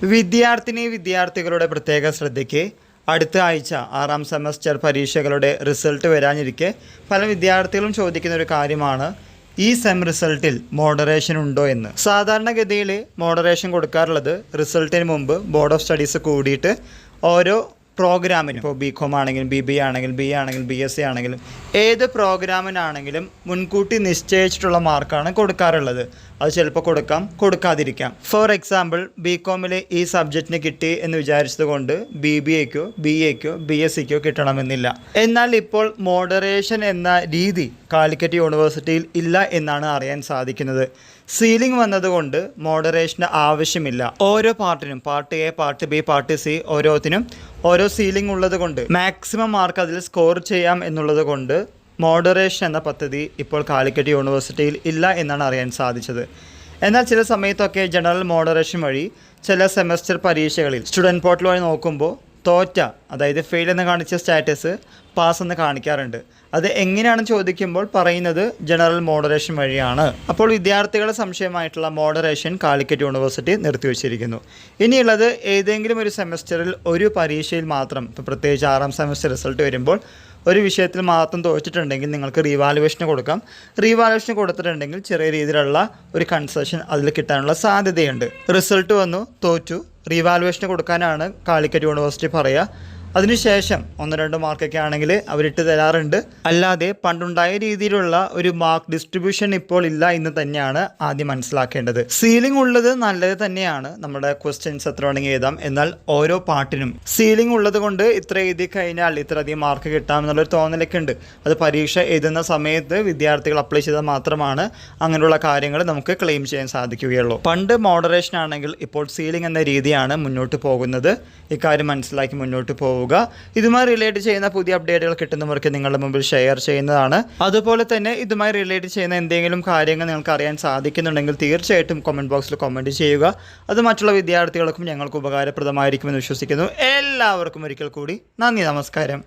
വിദ്യാർത്ഥികളുടെ പ്രത്യേക ശ്രദ്ധയ്ക്ക് അടുത്ത ആഴ്ച 6ാം സെമസ്റ്റർ പരീക്ഷകളുടെ റിസൾട്ട് വരാനിരിക്കെ പല വിദ്യാർത്ഥികളും ചോദിക്കുന്ന ഒരു കാര്യമാണ് ഈ സെം റിസൾട്ടിൽ മോഡറേഷൻ ഉണ്ടോ എന്ന്. സാധാരണഗതിയിൽ മോഡറേഷൻ കൊടുക്കാറുള്ളത് റിസൾട്ടിന് മുമ്പ് ബോർഡ് ഓഫ് സ്റ്റഡീസ് കൂടിയിട്ട് ഓരോ പ്രോഗ്രാമിനും, ഇപ്പോൾ BCom ആണെങ്കിലും BBA ആണെങ്കിലും BA ആണെങ്കിലും BSc ആണെങ്കിലും ഏത് പ്രോഗ്രാമിനാണെങ്കിലും മുൻകൂട്ടി നിശ്ചയിച്ചിട്ടുള്ള മാർക്കാണ് കൊടുക്കാറുള്ളത്. അത് ചിലപ്പോൾ കൊടുക്കാം, കൊടുക്കാതിരിക്കാം. ഫോർ എക്സാമ്പിൾ BComൽ ഈ സബ്ജക്റ്റിന് കിട്ടി എന്ന് വിചാരിച്ചത് കൊണ്ട് BBAക്കോ BAക്കോ BScക്കോ കിട്ടണമെന്നില്ല. എന്നാൽ ഇപ്പോൾ മോഡറേഷൻ എന്ന രീതി കാലിക്കറ്റ് യൂണിവേഴ്സിറ്റിയിൽ ഇല്ല എന്നാണ് അറിയാൻ സാധിക്കുന്നത്. സീലിംഗ് വന്നതുകൊണ്ട് മോഡറേഷന് ആവശ്യമില്ല. ഓരോ പാർട്ടിനും, part A, part B, part C ഓരോത്തിനും ഓരോ സീലിംഗ് ഉള്ളത് കൊണ്ട് മാക്സിമം മാർക്ക് അതിൽ സ്കോർ ചെയ്യാം എന്നുള്ളത് കൊണ്ട് മോഡറേഷൻ എന്ന പദ്ധതി ഇപ്പോൾ കാലിക്കറ്റ് യൂണിവേഴ്സിറ്റിയിൽ ഇല്ല എന്നാണ് അറിയാൻ സാധിച്ചത്. എന്നാൽ ചില സമയത്തൊക്കെ ജനറൽ മോഡറേഷൻ വഴി ചില സെമസ്റ്റർ പരീക്ഷകളിൽ സ്റ്റുഡൻറ്റ് പോർട്ടൽ വഴി നോക്കുമ്പോൾ തോറ്റ, അതായത് ഫെയിൽ എന്ന് കാണിച്ച സ്റ്റാറ്റസ് പാസ് എന്ന് കാണിക്കാറുണ്ട്. അത് എങ്ങനെയാണെന്ന് ചോദിക്കുമ്പോൾ പറയുന്നത് ജനറൽ മോഡറേഷൻ വഴിയാണ്. അപ്പോൾ വിദ്യാർത്ഥികളുടെ സംശയമായിട്ടുള്ള മോഡറേഷൻ കാലിക്കറ്റ് യൂണിവേഴ്സിറ്റി നിർത്തിവെച്ചിരിക്കുന്നു. ഇനിയുള്ളത് ഏതെങ്കിലും ഒരു സെമസ്റ്ററിൽ ഒരു പരീക്ഷയിൽ മാത്രം, ഇപ്പോൾ പ്രത്യേകിച്ച് 6ാം സെമസ്റ്റർ റിസൾട്ട് വരുമ്പോൾ ഒരു വിഷയത്തിൽ മാത്രം തോറ്റിട്ടുണ്ടെങ്കിൽ നിങ്ങൾക്ക് റീവാലുവേഷന് കൊടുക്കാം. റീവാലുവേഷന് കൊടുത്തിട്ടുണ്ടെങ്കിൽ ചെറിയ രീതിയിലുള്ള ഒരു കൺസെഷൻ അതിൽ കിട്ടാനുള്ള സാധ്യതയുണ്ട്. റിസൾട്ട് വന്നു, തോറ്റു, റീവാലുവേഷന് കൊടുക്കാനാണ് കാലിക്കറ്റ് യൂണിവേഴ്സിറ്റി പറയുക. അതിനുശേഷം 1-2 മാർക്കൊക്കെ ആണെങ്കിൽ അവരിട്ട് തരാറുണ്ട്. അല്ലാതെ പണ്ടുണ്ടായ രീതിയിലുള്ള ഒരു മാർക്ക് ഡിസ്ട്രിബ്യൂഷൻ ഇപ്പോൾ ഇല്ല എന്ന് തന്നെയാണ് ആദ്യം മനസ്സിലാക്കേണ്ടത്. സീലിംഗ് ഉള്ളത് നല്ലത് തന്നെയാണ്, നമ്മുടെ ക്വസ്റ്റ്യൻസ് എത്ര വേണമെങ്കിൽ എഴുതാം. എന്നാൽ ഓരോ പാർട്ടിനും സീലിംഗ് ഉള്ളത് കൊണ്ട് ഇത്ര എഴുതി കഴിഞ്ഞാൽ ഇത്രയധികം മാർക്ക് കിട്ടാമെന്നുള്ളൊരു തോന്നലൊക്കെ ഉണ്ട്. അത് പരീക്ഷ എഴുതുന്ന സമയത്ത് വിദ്യാർത്ഥികൾ അപ്ലൈ ചെയ്താൽ മാത്രമാണ് അങ്ങനെയുള്ള കാര്യങ്ങൾ നമുക്ക് ക്ലെയിം ചെയ്യാൻ സാധിക്കുകയുള്ളൂ. പണ്ട് മോഡറേഷൻ ആണെങ്കിൽ ഇപ്പോൾ സീലിംഗ് എന്ന രീതിയാണ് മുന്നോട്ട് പോകുന്നത്. ഇക്കാര്യം മനസ്സിലാക്കി മുന്നോട്ട് പോവുക. ഇതുമായി റിലേറ്റ് ചെയ്യുന്ന പുതിയ അപ്ഡേറ്റുകൾ കിട്ടുന്നവർക്ക് നിങ്ങളുടെ മുമ്പിൽ ഷെയർ ചെയ്യുന്നതാണ്. അതുപോലെ തന്നെ ഇതുമായി റിലേറ്റ് ചെയ്യുന്ന എന്തെങ്കിലും കാര്യങ്ങൾ നിങ്ങൾക്ക് അറിയാൻ സാധിക്കുന്നുണ്ടെങ്കിൽ തീർച്ചയായിട്ടും കമൻറ്റ് ബോക്സിൽ കമൻറ്റ് ചെയ്യുക. അത് മറ്റുള്ള വിദ്യാർത്ഥികൾക്കും ഞങ്ങൾക്ക് ഉപകാരപ്രദമായിരിക്കുമെന്ന് വിശ്വസിക്കുന്നു. എല്ലാവർക്കും ഒരിക്കൽ കൂടി നന്ദി, നമസ്കാരം.